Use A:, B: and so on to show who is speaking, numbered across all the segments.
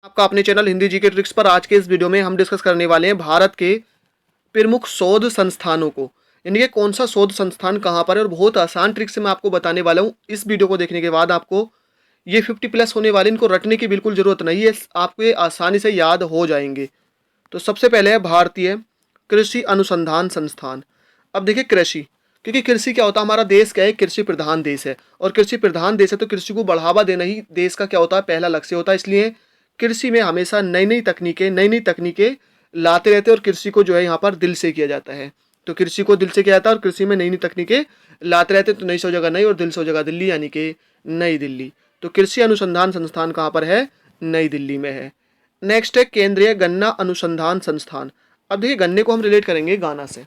A: आपका अपने channel Hindi GK tricks पर आज के इस वीडियो में हम डिस्कस करने वाले हैं भारत के प्रमुख शोध संस्थानों को, यानी कि कौन सा शोध संस्थान कहाँ पर है। और बहुत आसान ट्रिक से मैं आपको बताने वाला हूँ। इस वीडियो को देखने के बाद आपको ये 50+ होने वाले, इनको रटने की बिल्कुल ज़रूरत नहीं है, आपको ये आसानी से याद हो जाएंगे। तो सबसे पहले है भारतीय कृषि अनुसंधान संस्थान। अब देखिए कृषि, क्योंकि कृषि क्या होता है, हमारा देश क्या है, कृषि प्रधान देश है। और कृषि प्रधान देश है तो कृषि को बढ़ावा देना ही देश का क्या होता है, पहला लक्ष्य होता है। इसलिए कृषि में हमेशा नई नई तकनीकें लाते रहते हैं और कृषि को जो है यहाँ पर दिल से किया जाता है। तो कृषि को दिल से किया जाता है और कृषि में नई नई तकनीकें लाते रहते हैं। तो नई से हो जाएगा नई और दिल से हो जाएगा दिल्ली, यानी कि नई दिल्ली। तो कृषि अनुसंधान संस्थान कहाँ पर है, नई दिल्ली में है। नेक्स्ट है केंद्रीय गन्ना अनुसंधान संस्थान। अब देखिए गन्ने को हम रिलेट करेंगे गाना से।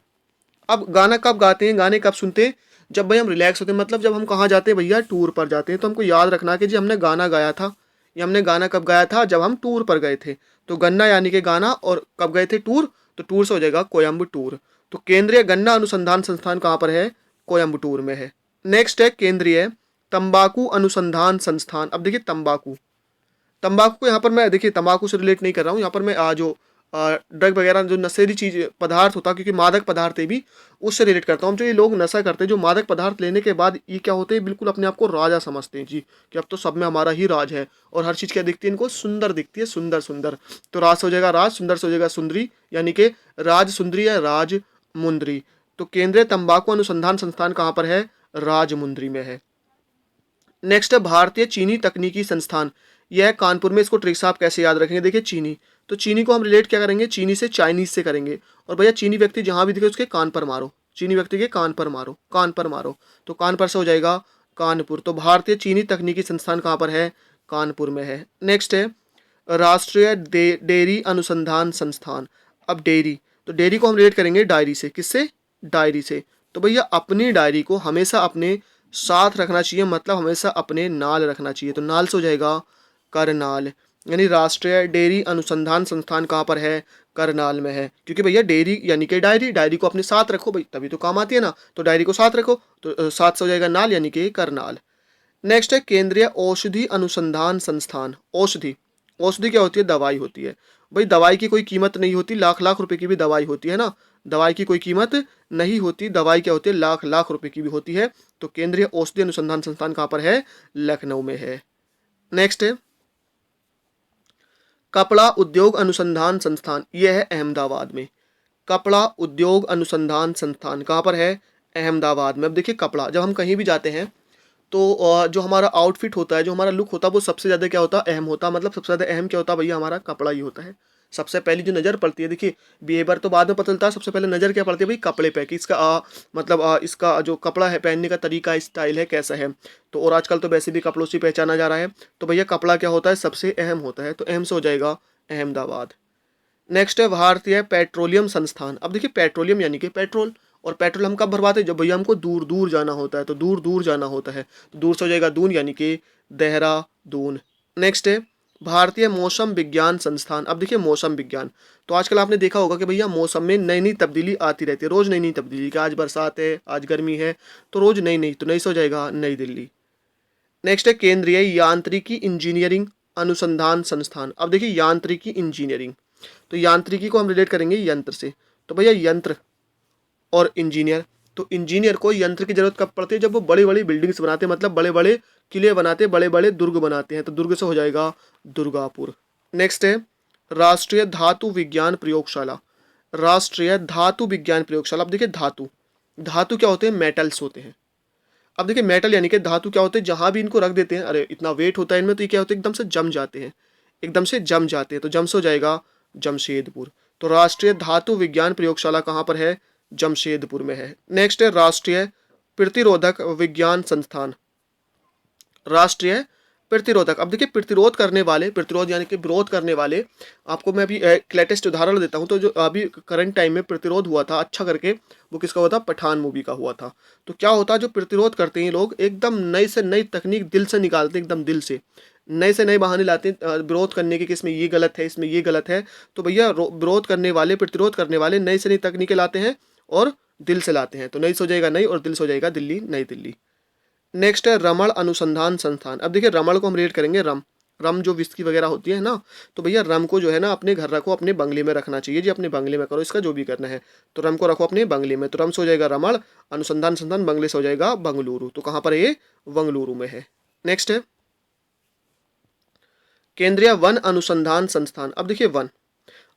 A: अब गाना कब गाते हैं, गाने कब सुनते हैं, जब भाई हम रिलैक्स होते हैं, मतलब जब हम कहाँ जाते हैं भैया, टूर पर जाते हैं। तो हमको याद रखना कि जी हमने गाना गाया था, ये हमने गाना कब गाया था, जब हम टूर पर गए थे। तो गन्ना यानी कि गाना, और कब गए थे, टूर। तो टूर से हो जाएगा कोयम्बटूर। तो केंद्रीय गन्ना अनुसंधान संस्थान कहाँ पर है, कोयम्बटूर में है। नेक्स्ट है केंद्रीय तंबाकू अनुसंधान संस्थान। अब देखिए तंबाकू, तंबाकू को यहाँ पर मैं देखिए तंबाकू से रिलेट नहीं कर रहा हूँ, यहाँ पर मैं जो ड्रग वगैरह जो नशेली चीज पदार्थ होता है, क्योंकि मादक पदार्थ है भी, उससे रिलेट करता हूँ। जो ये लोग नशा करते हैं, जो मादक पदार्थ लेने के बाद ये क्या होते हैं, बिल्कुल अपने आप को राजा समझते हैं जी, कि अब तो सब में हमारा ही राज है। और हर चीज़ क्या दिखती है इनको, सुंदर दिखती है, सुंदर सुंदर। तो राज से हो जाएगा राज, सुंदर से हो जाएगा सुंदरी, यानी कि राज सुंदरी या राज मुंदरी। तो केंद्रीय तंबाकू अनुसंधान संस्थान कहाँ पर है, राजमुंदरी में है। नेक्स्ट है भारतीय चीनी तकनीकी संस्थान। यह है कानपुर में। इसको ट्रिक्स आप कैसे याद रखेंगे, देखिए चीनी, तो चीनी को हम रिलेट क्या करेंगे, चीनी से चाइनीज से करेंगे। और भैया चीनी व्यक्ति जहां भी दिखे उसके कान पर मारो, चीनी व्यक्ति के कान पर मारो, कान पर मारो। तो कान पर से हो जाएगा कानपुर। तो भारतीय चीनी तकनीकी संस्थान कहाँ पर है, कानपुर में है। नेक्स्ट है राष्ट्रीय डेयरी अनुसंधान संस्थान। अब डेयरी, तो डेयरी को हम रिलेट करेंगे डायरी से, किससे, डायरी से। तो भैया अपनी डायरी को हमेशा अपने साथ रखना चाहिए, मतलब हमेशा अपने नाल रखना चाहिए। तो नाल से हो जाएगा करनाल, यानी राष्ट्रीय डेयरी अनुसंधान संस्थान कहाँ पर है, करनाल में है। क्योंकि भैया डेयरी यानी कि डायरी, डायरी को अपने साथ रखो भाई, तभी तो काम आती है ना। तो डायरी को साथ रखो, तो साथ से हो जाएगा नाल, यानी कि करनाल। नेक्स्ट है केंद्रीय औषधि अनुसंधान संस्थान। औषधि, औषधि क्या होती है, दवाई होती है। भाई दवाई की कोई कीमत नहीं होती, लाख लाख रुपए की भी दवाई होती है ना, दवाई की कोई कीमत नहीं होती, दवाई क्या होती है, लाख लाख रुपए की भी होती है। तो केंद्रीय औषधि अनुसंधान संस्थान कहाँ पर है, लखनऊ में है। नेक्स्ट है कपड़ा उद्योग अनुसंधान संस्थान। यह है अहमदाबाद में। कपड़ा उद्योग अनुसंधान संस्थान कहाँ पर है, अहमदाबाद में। अब देखिए कपड़ा, जब हम कहीं भी जाते हैं तो जो हमारा आउटफिट होता है, जो हमारा लुक होता है, वो सबसे ज़्यादा क्या होता है, अहम होता है। मतलब सबसे ज़्यादा अहम क्या होता है भैया, हमारा कपड़ा ही होता है। सबसे पहली जो नज़र पड़ती है, देखिए बिहेवियर तो बाद में पता चलता है, सबसे पहले नज़र क्या पड़ती है भाई, कपड़े पे, कि इसका मतलब इसका जो कपड़ा है, पहनने का तरीका, स्टाइल है, कैसा है। तो और आजकल तो वैसे भी कपड़ों से पहचाना जा रहा है। तो भैया कपड़ा क्या होता है, सबसे अहम होता है। तो अहम से हो जाएगा अहमदाबाद। नेक्स्ट है भारतीय पेट्रोलियम संस्थान। अब देखिए पेट्रोलियम यानी कि पेट्रोल, और पेट्रोल हम कब भरवाते हैं, जब भैया हमको दूर दूर जाना होता है। तो दूर दूर जाना होता है, तो दूर से हो जाएगा दून, यानी कि देहरादून। नेक्स्ट है भारतीय मौसम विज्ञान संस्थान। अब देखिए मौसम विज्ञान, तो आजकल आपने देखा होगा कि भैया मौसम में नई नई तब्दीली आती रहती है, रोज नई नई तब्दीली, कि आज बरसात है, आज गर्मी है, तो रोज नई नई। तो नई से हो जाएगा नई दिल्ली। नेक्स्ट है केंद्रीय यांत्रिकी इंजीनियरिंग अनुसंधान संस्थान। अब देखिए यांत्रिकी इंजीनियरिंग, तो यांत्रिकी को हम रिलेट करेंगे यंत्र से। तो भैया यंत्र और इंजीनियर, तो इंजीनियर को यंत्र की जरूरत कब पड़ती है, जब वो बड़ी बड़ी बिल्डिंग्स बनाते हैं, मतलब बड़े बड़े किले बनाते हैं, बड़े बड़े दुर्ग बनाते हैं। तो दुर्ग से हो जाएगा दुर्गापुर। नेक्स्ट है राष्ट्रीय धातु विज्ञान प्रयोगशाला। राष्ट्रीय धातु विज्ञान प्रयोगशाला। अब देखिए धातु, धातु क्या होते हैं, मेटल्स होते हैं। अब देखिए मेटल यानी कि धातु क्या होते हैं, जहां भी इनको रख देते हैं, अरे इतना वेट होता है इनमें, तो ये क्या होते हैं, एकदम से जम जाते हैं, एकदम से जम जाते हैं। तो जम से हो जाएगा जमशेदपुर। तो राष्ट्रीय धातु विज्ञान प्रयोगशाला कहाँ पर है, जमशेदपुर में है। नेक्स्ट है राष्ट्रीय प्रतिरोधक विज्ञान संस्थान। राष्ट्रीय प्रतिरोधक, अब देखिए प्रतिरोध करने वाले, प्रतिरोध यानी कि विरोध करने वाले, आपको मैं अभी एक लेटेस्ट उदाहरण देता हूँ। तो जो अभी करंट टाइम में प्रतिरोध हुआ था अच्छा करके, वो किसका हुआ था, पठान मूवी का हुआ था। तो क्या होता है, जो प्रतिरोध करते हैं लोग, एकदम नई से नई तकनीक दिल से निकालते हैं, एकदम दिल से नए बहाने लाते हैं विरोध करने के, कि इसमें ये गलत है, इसमें ये गलत है। तो भैया विरोध करने वाले, प्रतिरोध करने वाले नई से नई तकनीकें लाते हैं और दिल से लाते हैं। तो नई से हो जाएगा नई, और दिल से हो जाएगा दिल्ली, नई दिल्ली। नेक्स्ट है रमण अनुसंधान संस्थान। अब देखिए रमण को हम रेट करेंगे रम, रम जो विस्की वगैरह होती है ना, तो भैया रम को जो है ना अपने घर रखो, अपने बंगले में रखना चाहिए जी, अपने बंगले में करो इसका जो भी करना है। तो रम को रखो अपने बंगले में, तो रम से हो जाएगा रमण, अनुसंधान संस्थान बंगले से हो जाएगा बंगलुरु। तो कहाँ पर है ये? बंगलुरु में है। नेक्स्ट है केंद्रीय वन अनुसंधान संस्थान। अब देखिए वन,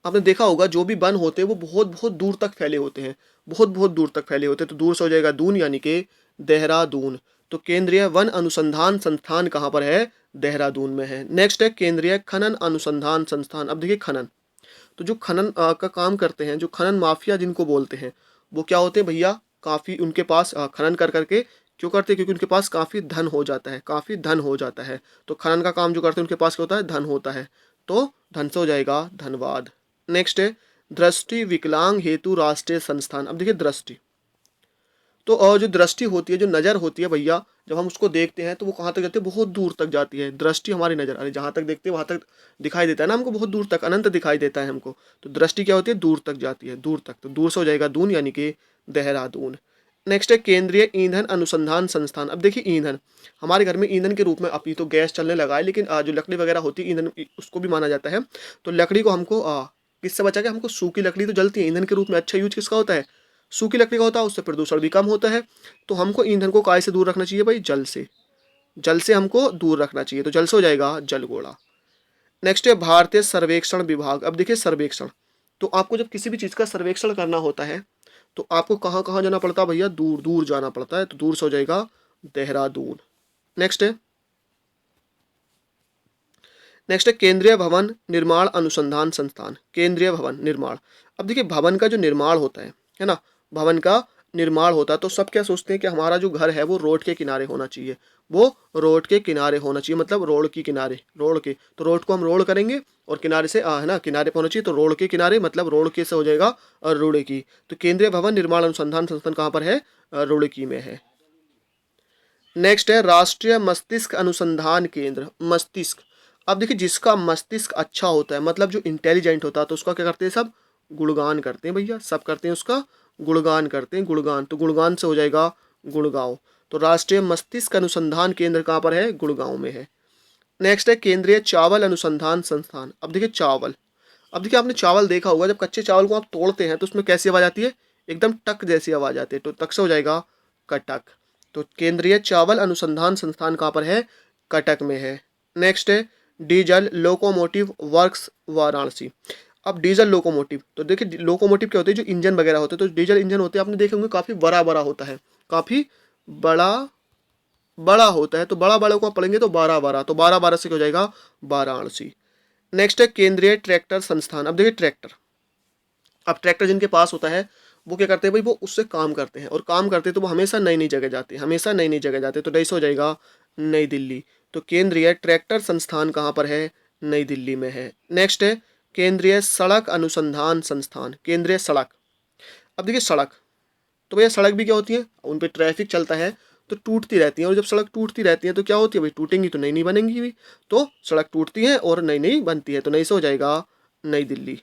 A: आपने देखा होगा जो भी वन होते हैं वो बहुत बहुत दूर तक फैले होते हैं, बहुत बहुत दूर तक फैले होते हैं। तो दूर से हो जाएगा दून, यानी कि देहरादून। तो केंद्रीय वन अनुसंधान संस्थान कहाँ पर है? देहरादून में है। नेक्स्ट है केंद्रीय खनन अनुसंधान संस्थान। अब देखिए खनन, तो जो खनन का काम करते हैं, जो खनन माफिया जिनको बोलते हैं, वो क्या होते हैं भैया? काफ़ी उनके पास खनन कर करके क्यों करते हैं? क्योंकि उनके पास काफ़ी धन हो जाता है, काफ़ी धन हो जाता है। तो खनन का काम जो करते हैं उनके पास क्या होता है? धन होता है। तो धन से हो जाएगा धनबाद। नेक्स्ट है दृष्टि विकलांग हेतु राष्ट्रीय संस्थान। अब देखिए दृष्टि, तो जो दृष्टि होती है, जो नज़र होती है भैया, जब हम उसको देखते हैं तो वो कहाँ तक जाती है? बहुत दूर तक जाती है। दृष्टि हमारी नज़र, अरे जहाँ तक देखते हैं वहाँ तक दिखाई देता है ना हमको, बहुत दूर तक, अनंत दिखाई देता है हमको। तो दृष्टि क्या होती है? दूर तक जाती है, दूर तक। तो दूर से हो जाएगा दून, यानी कि देहरादून। नेक्स्ट है केंद्रीय ईंधन अनुसंधान संस्थान। अब देखिए ईंधन, हमारे घर में ईंधन के रूप में अभी तो गैस चलने लगा है, लेकिन जो लकड़ी वगैरह होती है ईंधन उसको भी माना जाता है। तो लकड़ी को हमको किससे बचा के? हमको सूखी लकड़ी तो जलती है, ईंधन के रूप में अच्छा यूज किसका होता है? सूखी लकड़ी का होता है, उससे प्रदूषण भी कम होता है। तो हमको ईंधन को काय से दूर रखना चाहिए भाई? जल से, जल से हमको दूर रखना चाहिए। तो जल से हो जाएगा जलगोड़ा। नेक्स्ट है भारतीय सर्वेक्षण विभाग। अब देखिए सर्वेक्षण, तो आपको जब किसी भी चीज़ का सर्वेक्षण करना होता है तो आपको कहाँ कहाँ जाना पड़ता है भैया? दूर दूर जाना पड़ता है। तो दूर से हो जाएगा देहरादून। नेक्स्ट है केंद्रीय भवन निर्माण अनुसंधान संस्थान। केंद्रीय भवन निर्माण, अब देखिए भवन का जो निर्माण होता है ना, भवन का निर्माण होता है तो सब क्या सोचते हैं कि हमारा जो घर है वो रोड के किनारे होना चाहिए, वो रोड के किनारे होना चाहिए, मतलब रोड के किनारे, रोड के, तो रोड को हम रोड करेंगे और किनारे से है ना, किनारे पे होना चाहिए। तो रोड के किनारे मतलब रोड के से हो जाएगा रुड़की। तो केंद्रीय भवन निर्माण अनुसंधान संस्थान कहाँ पर है? रुड़की में है। नेक्स्ट है राष्ट्रीय मस्तिष्क अनुसंधान केंद्र। मस्तिष्क, अब देखिए जिसका मस्तिष्क अच्छा होता है, मतलब जो इंटेलिजेंट होता है, तो उसका क्या करते हैं? सब गुणगान करते हैं भैया, सब करते हैं उसका गुणगान करते हैं, गुणगान। तो गुणगान से हो जाएगा गुड़गांव। तो राष्ट्रीय मस्तिष्क अनुसंधान केंद्र कहाँ पर है? गुड़गांव में है। नेक्स्ट है केंद्रीय चावल अनुसंधान संस्थान। अब देखिए चावल, अब देखिए आपने चावल देखा होगा, जब कच्चे चावल को आप तोड़ते हैं तो उसमें कैसी आवाज़ आती है? एकदम टक जैसी आवाज़ आती है। तो तक से हो जाएगा कटक। तो केंद्रीय चावल अनुसंधान संस्थान कहाँ पर है? कटक में है। नेक्स्ट है डीजल लोकोमोटिव वर्क्स वाराणसी। अब डीजल लोकोमोटिव, तो देखिए लोकोमोटिव क्या होते हैं? जो इंजन वगैरह होते हैं, तो डीजल इंजन होते हैं, आपने देखे होंगे काफ़ी बड़ा बड़ा होता है, काफ़ी बड़ा बड़ा होता है। तो बड़ा बड़ा को आप पढ़ेंगे तो 12 तो 12 से क्या हो जाएगा? वाराणसी। नेक्स्ट है केंद्रीय ट्रैक्टर संस्थान। अब देखिए ट्रैक्टर, अब ट्रैक्टर जिनके पास होता है वो क्या करते हैं भाई? वो उससे काम करते हैं, और काम करते हैं तो वो हमेशा नई नई जगह जाते हैं, हमेशा नई नई जगह जाते हैं। तो डेस हो जाएगा नई दिल्ली। तो केंद्रीय ट्रैक्टर संस्थान कहाँ पर है? नई दिल्ली में है। नेक्स्ट है केंद्रीय सड़क अनुसंधान संस्थान। केंद्रीय सड़क, अब देखिए सड़क, तो भैया सड़क भी क्या होती है? उन पर ट्रैफिक चलता है तो टूटती रहती है, और जब सड़क टूटती रहती है तो क्या होती है भाई? टूटेंगी तो नई नई बनेंगी भी। तो सड़क टूटती है और नई नई बनती है, तो नई से हो जाएगा नई दिल्ली।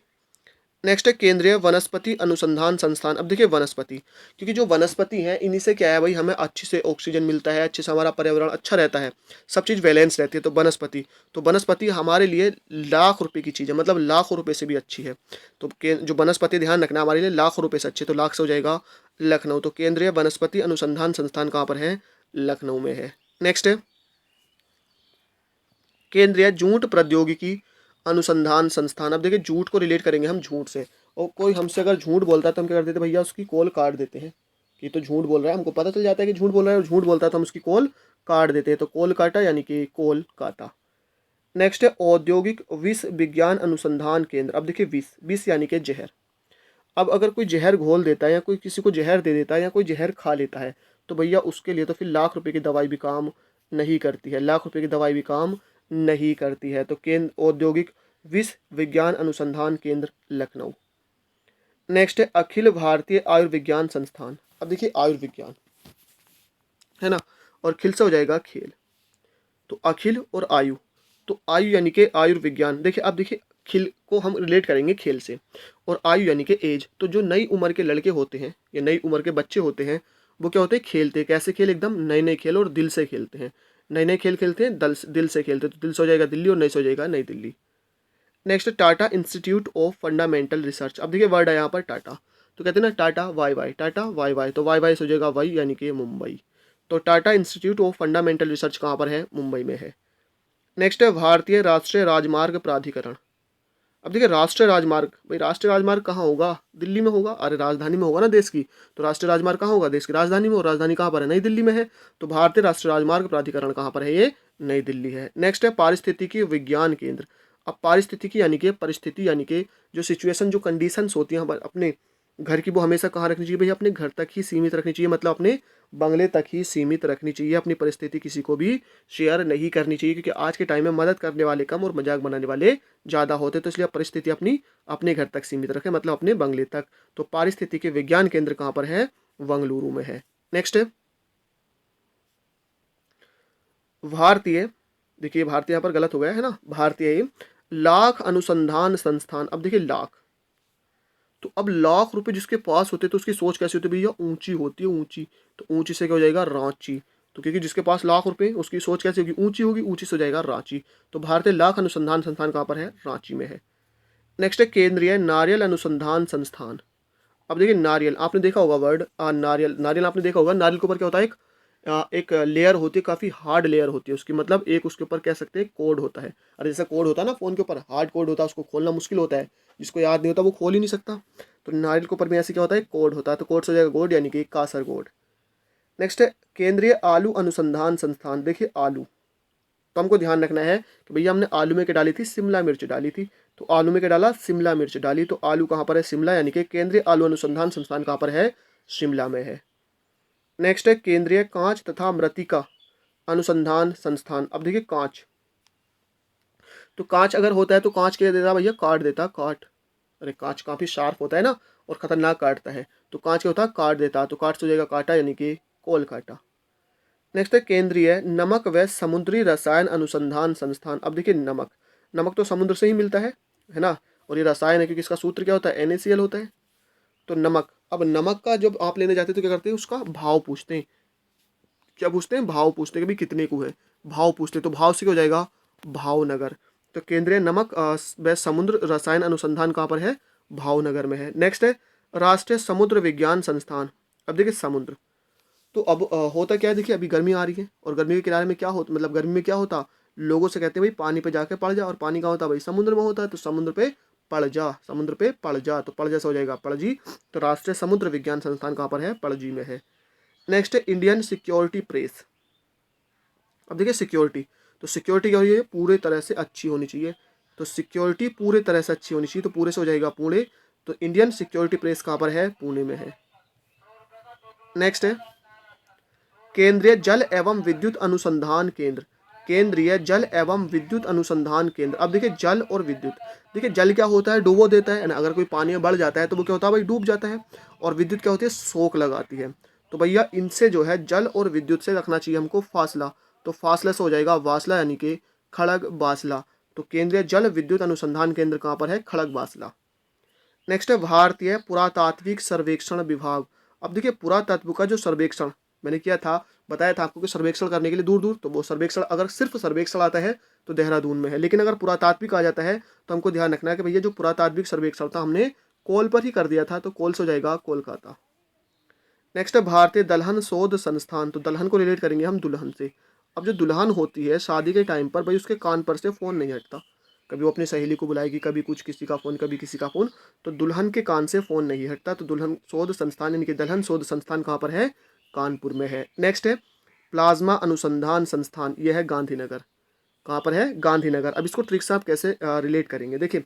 A: नेक्स्ट है केंद्रीय वनस्पति अनुसंधान संस्थान। अब देखिए वनस्पति, क्योंकि जो वनस्पति है इन्हीं से क्या है भाई? हमें अच्छे से ऑक्सीजन मिलता है, अच्छे से हमारा पर्यावरण अच्छा रहता है, सब चीज़ बैलेंस रहती है। तो वनस्पति, तो वनस्पति हमारे लिए लाख रुपए की चीज़ है, मतलब लाखों रुपए से भी अच्छी है। तो जो वनस्पति ध्यान रखना हमारे लिए लाखों रुपए से अच्छी, तो लाख से हो जाएगा लखनऊ। तो केंद्रीय वनस्पति अनुसंधान संस्थान कहाँ पर है? लखनऊ में है। नेक्स्ट है केंद्रीय जूट प्रौद्योगिकी अनुसंधान संस्थान। अब देखिए जूट को रिलेट करेंगे हम झूठ से, और कोई हमसे अगर झूठ बोलता है तो हम क्या कर देते हैं भैया? उसकी कॉल काट देते हैं कि तो झूठ बोल रहा है, हमको पता चल जाता है कि झूठ बोल रहा है और झूठ बोलता है तो हम उसकी कॉल काट देते हैं। तो कॉल काटा यानी कि कॉल काटा। नेक्स्ट है औद्योगिक विष विज्ञान अनुसंधान केंद्र। अब देखिए विष, विष यानी कि जहर। अब अगर कोई जहर घोल देता है या कोई किसी को जहर दे देता है या कोई जहर खा लेता है तो भैया उसके लिए तो फिर लाख रुपए की दवाई भी काम नहीं करती है, लाख रुपए की दवाई भी काम नहीं करती है। तो केंद्र औद्योगिक विष विज्ञान अनुसंधान केंद्र लखनऊ। नेक्स्ट है अखिल भारतीय आयुर्विज्ञान संस्थान। अब देखिए आयुर्विज्ञान है ना, और खिल से हो जाएगा खेल। तो अखिल और आयु, तो आयु यानी कि आयुर्विज्ञान। देखिए अब देखिए खिल को हम रिलेट करेंगे खेल से, और आयु यानी कि एज। तो जो नई उम्र के लड़के होते हैं या नई उम्र के बच्चे होते हैं वो क्या होते हैं? खेलते हैं। कैसे खेल? एकदम नए नए खेल और दिल से खेलते हैं, नए नए खेल खेलते हैं, दिल से खेलते हैं, तो दिल से हो जाएगा दिल्ली और नई से हो जाएगा नई Delhi. Next Tata institute of fundamental research. अब देखिए वर्ड है यहाँ पर टाटा, तो कहते हैं ना Tata Y Y, Tata Y Y, तो वाई वाई से हो जाएगा वाई यानी कि मुंबई। तो Tata institute of fundamental research कहाँ पर है? मुंबई में है। नेक्स्ट है भारतीय राष्ट्रीय राजमार्ग प्राधिकरण। अब देखिए राष्ट्रीय राजमार्ग, भाई राष्ट्रीय राजमार्ग कहाँ होगा? दिल्ली में होगा, अरे राजधानी में होगा ना देश की, तो राष्ट्रीय राजमार्ग कहाँ होगा? देश की राजधानी में, और राजधानी कहाँ पर है? नई दिल्ली में है। तो भारतीय राष्ट्रीय राजमार्ग प्राधिकरण कहाँ पर है? ये नई दिल्ली है। नेक्स्ट है पारिस्थितिकी विज्ञान केंद्र। अब पारिस्थितिकी यानी कि परिस्थिति, यानी कि जो सिचुएशन, जो कंडीशंस होती हैं अपने घर की, वो हमेशा कहाँ रखनी चाहिए भैया? अपने घर तक ही सीमित रखनी चाहिए, मतलब अपने बंगले तक ही सीमित रखनी चाहिए। अपनी परिस्थिति किसी को भी शेयर नहीं करनी चाहिए, क्योंकि आज के टाइम में मदद करने वाले कम और मजाक बनाने वाले ज़्यादा होते, तो इसलिए परिस्थिति अपनी अपने घर तक सीमित रखें, मतलब अपने बंगले तक। तो पारिस्थितिकी विज्ञान केंद्र कहाँ पर है? बंगलुरु में है। नेक्स्ट है भारतीय, देखिए भारतीय यहाँ पर गलत हो गया है ना, भारतीय लाख अनुसंधान संस्थान। अब देखिए लाख, तो अब लाख रुपए जिसके पास होते तो उसकी सोच कैसी होती है भैया? ऊंची होती है, ऊंची। तो ऊंची से क्या हो जाएगा? रांची। तो क्योंकि जिसके पास लाख रुपए, उसकी सोच कैसी होगी? ऊंची होगी, ऊंची से हो जाएगा रांची। तो भारतीय लाख अनुसंधान संस्थान कहाँ पर है? रांची में है। नेक्स्ट है केंद्रीय नारियल अनुसंधान संस्थान। अब देखिए नारियल, आपने देखा होगा वर्ड नारियल, नारियल आपने देखा होगा। नारियल के ऊपर क्या होता है? एक लेयर होती है, काफ़ी हार्ड लेयर होती है उसकी, मतलब एक उसके ऊपर कह सकते हैं कोड होता है। अरे जैसा कोड होता है ना फ़ोन के ऊपर, हार्ड कोड होता है, उसको खोलना मुश्किल होता है, जिसको याद नहीं होता वो खोल ही नहीं सकता। तो नारियल के ऊपर भी ऐसे क्या होता है? कोड होता है। तो कोड से हो जाएगा गोड, यानी कि कासरगोड। नेक्स्ट है केंद्रीय आलू अनुसंधान संस्थान। देखिए आलू, तो हमको ध्यान रखना है कि भैया हमने आलू में क्या डाली थी? शिमला मिर्च डाली थी। तो आलू में क्या डाला? शिमला मिर्च डाली। तो आलू कहाँ पर है? शिमला, यानी कि केंद्रीय आलू अनुसंधान संस्थान कहाँ पर है? शिमला में है। नेक्स्ट है केंद्रीय कांच तथा मृत्तिका अनुसंधान संस्थान। अब देखिए कांच, तो कांच अगर होता है तो कांच क्या देता भैया? काट देता, काट। अरे कांच काफ़ी शार्प होता है ना, और खतरनाक काटता है, तो कांच क्या होता है? काट देता। तो काट से हो जाएगा काटा, यानी कि कोल काटा। नेक्स्ट है केंद्रीय नमक व समुद्री रसायन अनुसंधान संस्थान। अब देखिए नमक, नमक तो समुद्र से ही मिलता है ना, और ये रसायन है क्योंकि इसका सूत्र क्या होता है? NaCl होता है। तो नमक, अब नमक का जब आप लेने जाते हैं तो क्या करते हैं? उसका भाव पूछते हैं। क्या पूछते हैं? भाव पूछते हैं कि भाई कितने को है, भाव पूछते हैं। तो भाव से क्या हो जाएगा? भावनगर। तो केंद्रीय नमक व समुद्र रसायन अनुसंधान कहाँ पर है? भावनगर में है। नेक्स्ट है राष्ट्रीय समुद्र विज्ञान संस्थान। अब देखिए समुद्र, तो अब होता क्या है? देखिए अभी गर्मी आ रही है, और गर्मी के किनारे में क्या होता, मतलब गर्मी में क्या होता? लोगों से कहते हैं भाई पानी पे जाके पड़ जा, और पानी कहाँ होता है? भाई समुद्र में होता है। तो समुद्र पे पड़ जा, समुद्र पे पड़ जा, तो पड़ जा से हो जाएगा पणजी। तो राष्ट्रीय समुद्र विज्ञान संस्थान कहाँ पर है? पणजी में है। नेक्स्ट है इंडियन सिक्योरिटी प्रेस। अब देखिए सिक्योरिटी, तो सिक्योरिटी क्या होगी? पूरे तरह से अच्छी होनी चाहिए। तो सिक्योरिटी पूरे तरह से अच्छी होनी चाहिए, तो पूरे से हो जाएगा पुणे। तो इंडियन सिक्योरिटी प्रेस कहाँ पर है? पुणे में है। नेक्स्ट है केंद्रीय जल एवं विद्युत अनुसंधान केंद्र। केंद्रीय जल एवं विद्युत अनुसंधान केंद्र। अब देखिए जल और विद्युत, देखिए जल क्या होता है? डुबो देता है ना, अगर कोई पानी में बढ़ जाता है तो वो क्या होता है भाई? डूब जाता है। और विद्युत क्या होती है? सोख लगाती है। तो भैया इनसे जो है जल और विद्युत से रखना चाहिए हमको फासला। तो फासला से हो जाएगा वासला, यानी कि खड़ग बासला। तो केंद्रीय जल विद्युत अनुसंधान केंद्र कहाँ पर है? खड़ग बासला। नेक्स्ट है भारतीय पुरातात्विक सर्वेक्षण विभाग। अब देखिए पुरातत्व का जो सर्वेक्षण मैंने किया था, बताया था आपको कि सर्वेक्षण करने के लिए दूर दूर, तो वो सर्वेक्षण अगर सिर्फ सर्वेक्षण आता है तो देहरादून में है, लेकिन अगर पुरातात्विक आ जाता है तो हमको ध्यान रखना है कि भैया जो पुरातात्विक सर्वेक्षण था हमने कोल पर ही कर दिया था, तो कोल से हो जाएगा कोलकाता। नेक्स्ट है भारतीय दलहन शोध संस्थान। तो दलहन को रिलेट करेंगे हम दुल्हन से। अब जो दुल्हन होती है शादी के टाइम पर भाई उसके कान पर से फ़ोन नहीं हटता, कभी वो अपनी सहेली को बुलाएगी, कभी कुछ किसी का फ़ोन, कभी किसी का फ़ोन, तो दुल्हन के कान से फ़ोन नहीं हटता। तो दुल्हन शोध संस्थान यानी कि दलहन शोध संस्थान कहाँ पर है? कानपुर में है। नेक्स्ट है प्लाज्मा अनुसंधान संस्थान, यह है गांधीनगर। कहाँ पर है? गांधीनगर। अब इसको ट्रिक से आप कैसे रिलेट करेंगे? देखिए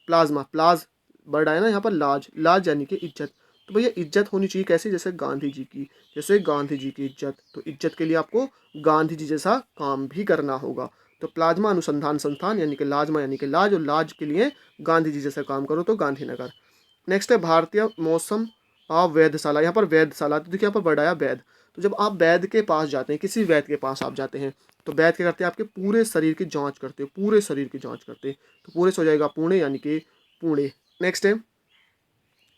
A: प्लाज्मा, प्लाज वर्ड आया ना यहाँ पर, लाज, लाज यानी कि इज्जत। तो भैया इज्जत होनी चाहिए कैसे? जैसे गांधी जी की, जैसे गांधी जी की इज्जत। तो इज्जत के लिए आपको गांधी जी जैसा काम भी करना होगा। तो प्लाज्मा अनुसंधान संस्थान यानी कि लाजमा यानी कि लाज, और लाज के लिए गांधी जी जैसा काम करो, तो गांधीनगर। नेक्स्ट है भारतीय मौसम वेधशाला। यहाँ पर वेधशाला, तो देखिए यहाँ पर वर्ड आया वैध। तो जब आप वैध के पास जाते हैं, किसी वैध के पास आप जाते हैं, तो वैध क्या करते हैं? आपके पूरे शरीर की जांच करते हैं, पूरे शरीर की जांच करते हैं। तो पूरे से हो जाएगा पुणे, यानी कि पुणे। नेक्स्ट है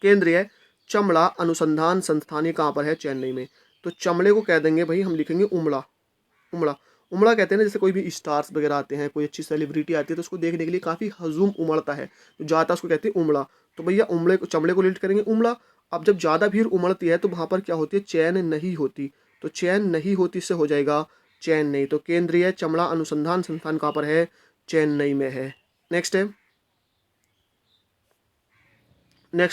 A: केंद्रीय चमड़ा अनुसंधान संस्थान, ये कहाँ पर है? चेन्नई में। तो चमड़े को कह देंगे भाई, हम लिखेंगे उमड़ा, उमड़ा। उमड़ा कहते हैं ना, जैसे कोई भी स्टार्स वगैरह आते हैं, कोई अच्छी सेलिब्रिटी आती है तो उसको देखने के लिए काफ़ी हजूम उमड़ता है, तो जाता उसको कहते हैं उमड़ा। तो भैया उमड़े को, चमड़े को रिलेट करेंगे उमड़ा। अब जब ज़्यादा भीड़ उमड़ती है तो वहाँ पर क्या होती है, चैन नहीं होती। तो चैन नहीं होती से हो जाएगा चेन्नई। तो केंद्रीय चमड़ा अनुसंधान संस्थान कहाँ पर है, चेन्नई में है। नेक्स्ट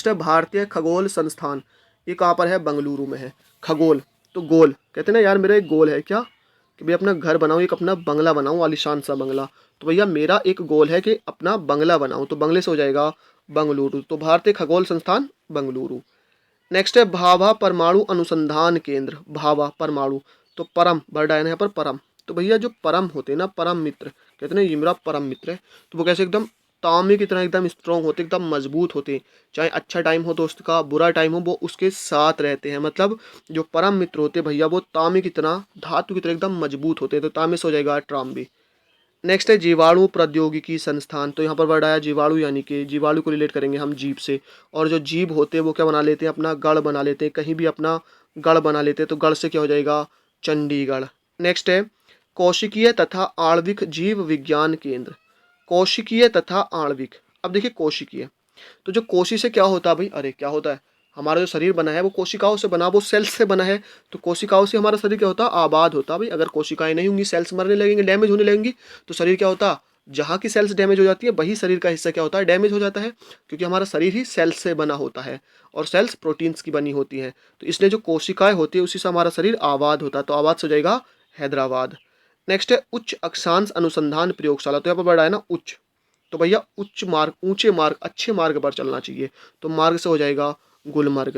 A: है, भारतीय खगोल संस्थान, ये कहाँ पर है, बंगलुरु में है। खगोल तो गोल, कहते हैं ना यार मेरा एक गोल है क्या, कि भाई अपना घर बनाऊँ, एक अपना बंगला बनाऊँ, आलीशान सा बंगला। तो भैया मेरा एक गोल है कि अपना बंगला बनाऊँ, तो बंगले से हो जाएगा बंगलुरु। तो भारतीय खगोल संस्थान बंगलुरु। नेक्स्ट है भाभा परमाणु अनुसंधान केंद्र, भाभा परमाणु, तो परम वर्ड आया ना यहाँ पर परम। तो भैया जो परम होते हैं ना, परम मित्र, कहते हैं ना ये मेरा परम मित्र है, तो वो कैसे एकदम तांबे की तरह एकदम स्ट्रॉन्ग होते, एकदम मजबूत होते, चाहे अच्छा टाइम हो दोस्त का, बुरा टाइम हो, वो उसके साथ रहते हैं। मतलब जो परम मित्र होते भैया वो तांबे की तरह, धातु की तरह एकदम मजबूत होते हैं। तो तांबे से हो जाएगा ट्राम्बे। नेक्स्ट है जीवाणु प्रौद्योगिकी संस्थान, तो यहाँ पर वर्ड आया जीवाणु, यानी कि जीवाणु को रिलेट करेंगे हम जीव से। और जो जीव होते हैं वो क्या बना लेते हैं, अपना गढ़ बना लेते हैं, कहीं भी अपना गढ़ बना लेते हैं। तो गढ़ से क्या हो जाएगा, चंडीगढ़। नेक्स्ट है कोशिकीय तथा आणविक जीव विज्ञान केंद्र, कोशिकीय तथा आणविक। अब देखिए कोशिकीय, तो जो कोशी से क्या होता है भाई, अरे क्या होता है, हमारा जो शरीर बना है वो कोशिकाओं से बना, वो सेल्स से बना है। तो कोशिकाओं से हमारा शरीर क्या होता है, आबाद होता है भाई। अगर कोशिकाएं नहीं होंगी, सेल्स मरने लगेंगे, डैमेज होने लगेंगी, तो शरीर क्या होता, जहाँ की सेल्स डैमेज हो जाती है वही शरीर का हिस्सा क्या होता है, डैमेज हो जाता है। क्योंकि हमारा शरीर ही सेल्स से बना होता है और सेल्स प्रोटीन्स की बनी होती है। तो इसलिए जो कोशिकाएं होती है उसी से हमारा शरीर आबाद होता है। तो आबाद से हो जाएगा हैदराबाद। नेक्स्ट है उच्च अक्षांश अनुसंधान प्रयोगशाला, तो यहाँ पर बढ़ा है ना उच्च, तो भैया उच्च मार्ग, ऊंचे मार्ग, अच्छे मार्ग पर चलना चाहिए। तो मार्ग से हो जाएगा गुलमर्ग।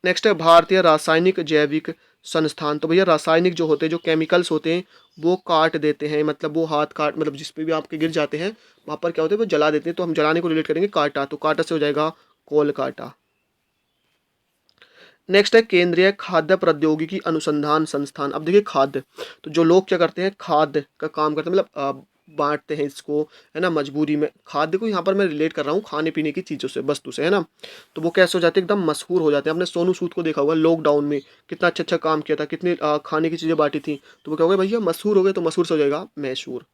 A: नेक्स्ट है भारतीय रासायनिक जैविक संस्थान, तो भैया रासायनिक जो होते हैं, जो केमिकल्स होते हैं वो काट देते हैं, मतलब वो हाथ काट, मतलब जिस पे भी आपके गिर जाते हैं वहाँ पर क्या होते हैं, वो जला देते हैं। तो हम जलाने को रिलेट करेंगे काटा, तो काटा से हो जाएगा कोलकाता। नेक्स्ट है केंद्रीय खाद्य प्रौद्योगिकी अनुसंधान संस्थान। अब देखिए खाद्य, तो जो लोग क्या करते हैं, खाद्य का काम करते हैं, मतलब बांटते हैं इसको, है ना, मजबूरी में। खाद्य को यहाँ पर मैं रिलेट कर रहा हूँ खाने पीने की चीज़ों से, वस्तु से, है ना। तो वो कैसे हो जाते हैं, एकदम मशहूर हो जाते हैं। आपने सोनू सूद को देखा होगा, लॉकडाउन में कितना अच्छा अच्छा काम किया था, कितनी खाने की चीज़ें बांटी थी। तो वो क्या हो गया भैया, मशहूर हो गए। तो मशहूर से हो जाएगा मैशूर।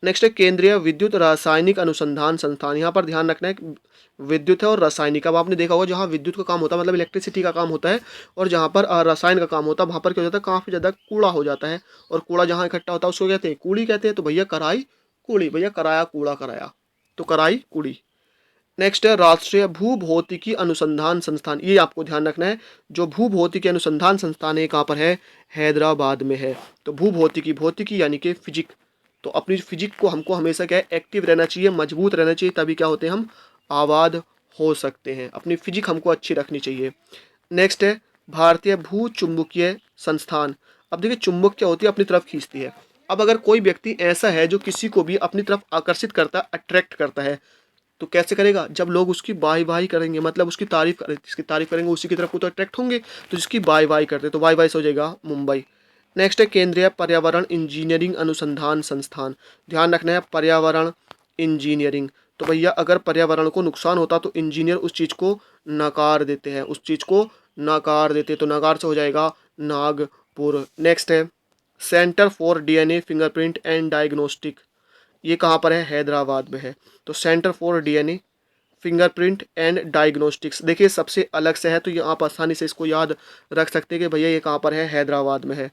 A: नेक्स्ट है केंद्रीय विद्युत रासायनिक अनुसंधान संस्थान। यहाँ पर ध्यान रखना है कि विद्युत है और रासायनिक। अब आपने देखा होगा जहाँ विद्युत का काम होता है, मतलब इलेक्ट्रिसिटी का काम होता है, और जहाँ पर रसायन का काम होता है वहाँ पर क्या हो जाता है, काफ़ी ज़्यादा कूड़ा हो जाता है। और कूड़ा जहाँ इकट्ठा होता है उसको कहते हैं कूड़ी कहते हैं। तो भैया कराई कूड़ी, भैया कराया कूड़ा कराया, तो कराई कूड़ी। नेक्स्ट है राष्ट्रीय भूभौतिकी अनुसंधान संस्थान, ये आपको ध्यान रखना है। जो भूभौतिकी अनुसंधान संस्थान है कहाँ पर है, हैदराबाद में है। तो भूभौतिकी, भौतिकी यानी कि फिजिक, तो अपनी फिजिक को हमको हमेशा क्या है, एक्टिव रहना चाहिए, मजबूत रहना चाहिए, तभी क्या होते हैं, हम आबाद हो सकते हैं। अपनी फिजिक हमको अच्छी रखनी चाहिए। नेक्स्ट है भारतीय भू चुंबकीय संस्थान। अब देखिए चुंबक क्या होती है, अपनी तरफ खींचती है। अब अगर कोई व्यक्ति ऐसा है जो किसी को भी अपनी तरफ आकर्षित करता है, अट्रैक्ट करता है, तो कैसे करेगा, जब लोग उसकी बाई बाई करेंगे, मतलब उसकी तारीफ करें, जिसकी तारीफ करेंगे उसी की तरफ वो तो अट्रैक्ट होंगे। तो जिसकी बाई बाई करते, तो बाई बाई से हो जाएगा मुंबई। नेक्स्ट है केंद्रीय पर्यावरण इंजीनियरिंग अनुसंधान संस्थान। ध्यान रखना है पर्यावरण इंजीनियरिंग, तो भैया अगर पर्यावरण को नुकसान होता तो इंजीनियर उस चीज़ को नकार देते हैं, उस चीज़ को नकार देते, तो नकार से हो जाएगा नागपुर। नेक्स्ट है centre for DNA fingerprint and diagnostic, ये कहाँ पर है, हैदराबाद में है। तो centre for DNA fingerprint and diagnostics, देखिए सबसे अलग से है, तो ये आप आसानी से इसको याद रख सकते हैं कि भैया ये कहाँ पर है, हैदराबाद में है।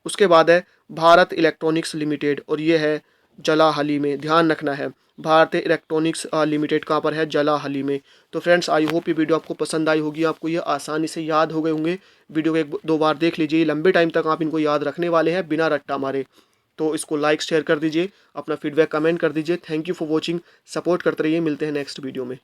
A: उसके बाद है भारत इलेक्ट्रॉनिक्स लिमिटेड, और ये है जलाहली में। ध्यान रखना है भारतीय इलेक्ट्रॉनिक्स लिमिटेड कहाँ पर है, जलाहली में। तो फ्रेंड्स आई होप ये वीडियो आपको पसंद आई होगी, आपको ये आसानी से याद हो गए होंगे। वीडियो को एक दो बार देख लीजिए, लंबे टाइम तक आप इनको याद रखने वाले हैं बिना रट्टा मारे। तो इसको लाइक शेयर कर दीजिए, अपना फीडबैक कमेंट कर दीजिए। Thank you for watching, support करते रहिए, मिलते हैं नेक्स्ट वीडियो में।